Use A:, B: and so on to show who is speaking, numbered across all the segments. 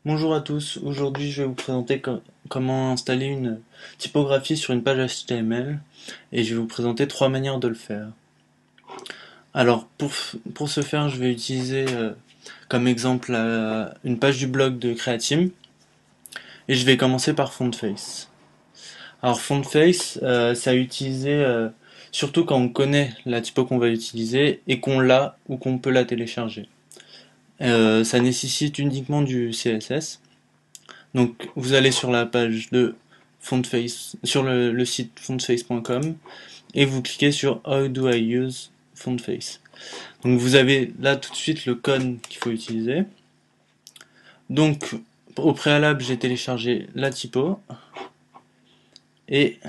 A: Bonjour à tous, aujourd'hui je vais vous présenter comment installer une typographie sur une page HTML et je vais vous présenter trois manières de le faire. Alors pour ce faire je vais utiliser comme exemple une page du blog de Creatim et je vais commencer par Fontface. Alors Fontface c'est à utiliser surtout quand on connaît la typo qu'on va utiliser et qu'on l'a ou qu'on peut la télécharger. Ça nécessite uniquement du CSS. Donc vous allez sur la page de Fontface, sur le site fontface.com et vous cliquez sur How do I use Fontface. Donc vous avez là tout de suite le code qu'il faut utiliser. Donc au préalable j'ai téléchargé la typo et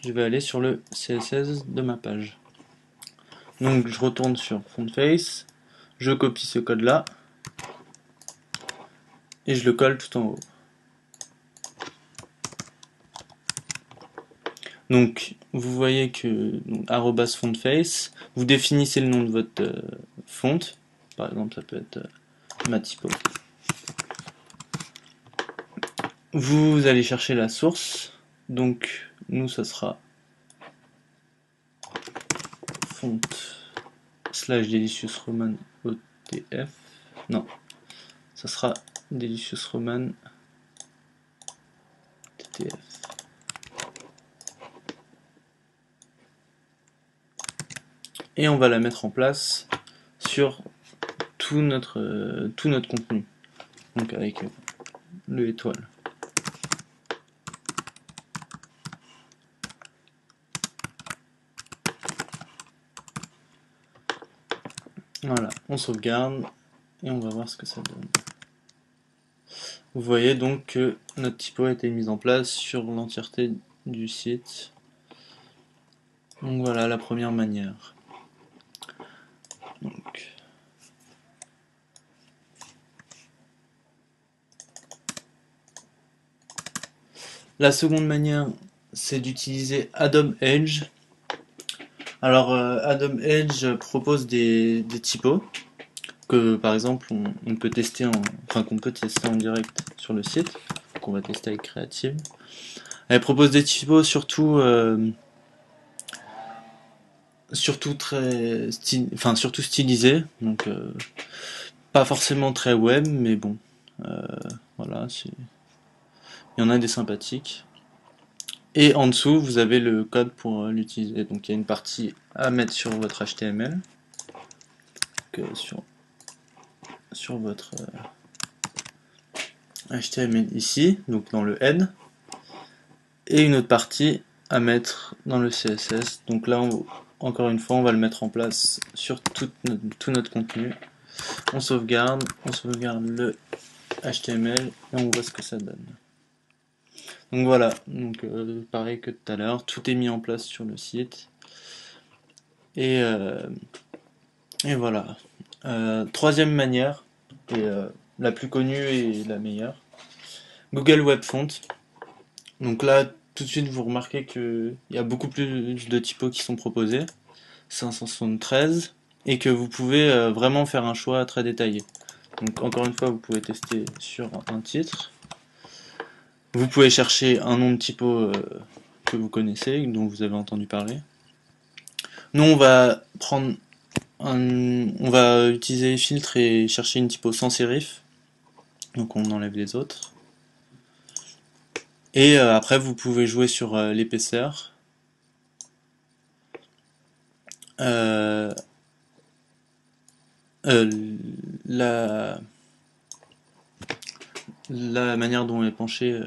A: je vais aller sur le CSS de ma page. Donc je retourne sur Fontface, je copie ce code là et je le colle tout en haut. Donc, vous voyez que @fontface, vous définissez le nom de votre font. Par exemple, ça peut être ma typo. Vous allez chercher la source. Donc, nous, ça sera font slash delicious roman OTF. Non, ça sera delicious roman TTF. Et on va la mettre en place sur tout notre contenu. Donc, avec le étoile. Voilà, on sauvegarde et on va voir ce que ça donne. Vous voyez donc que notre typo a été mise en place sur l'entièreté du site. Donc voilà la première manière. Donc, la seconde manière, c'est d'utiliser Adobe Edge. Alors Adobe Edge propose des typos que par exemple on peut tester qu'on peut tester en direct sur le site, qu'on va tester avec Creative. Elle propose des typos surtout stylisés, donc pas forcément très web, mais bon, voilà, il y en a des sympathiques. Et en dessous, vous avez le code pour l'utiliser. Donc il y a une partie à mettre sur votre HTML, sur votre HTML ici, donc dans le head, et une autre partie à mettre dans le CSS. Donc là, encore une fois, on va le mettre en place sur tout notre contenu. On sauvegarde le HTML et on voit ce que ça donne. Donc voilà, donc pareil que tout à l'heure, tout est mis en place sur le site. Et, euh, et voilà. Troisième manière, et la plus connue et la meilleure, Google Web Font. Donc là, tout de suite, vous remarquez qu'il y a beaucoup plus de typos qui sont proposés, 573, et que vous pouvez vraiment faire un choix très détaillé. Donc encore une fois, vous pouvez tester sur un titre. Vous pouvez chercher un nom de typo que vous connaissez, dont vous avez entendu parler. Nous, on va utiliser filtre et chercher une typo sans sérif. Donc on enlève les autres. Et après, vous pouvez jouer sur l'épaisseur. Euh, euh, la, la manière dont est penchée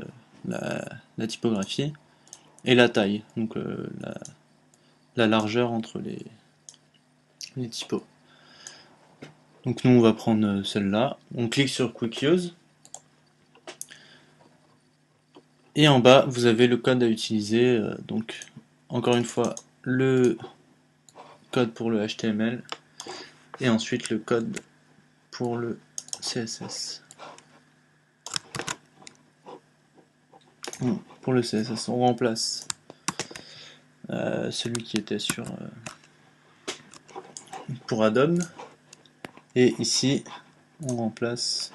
A: la typographie et la taille, donc la largeur entre les typos. Donc nous on va prendre celle-là, on clique sur Quick Use et en bas vous avez le code à utiliser, donc encore une fois le code pour le HTML et ensuite le code pour le CSS. Pour le CSS on remplace celui qui était pour Adobe et ici on remplace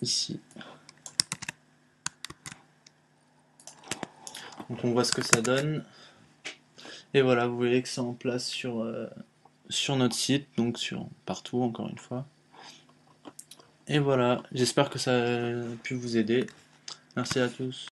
A: ici. Donc on voit ce que ça donne. Et voilà, vous voyez que c'est en place sur notre site, donc sur partout encore une fois. Et voilà, j'espère que ça a pu vous aider. Merci à tous.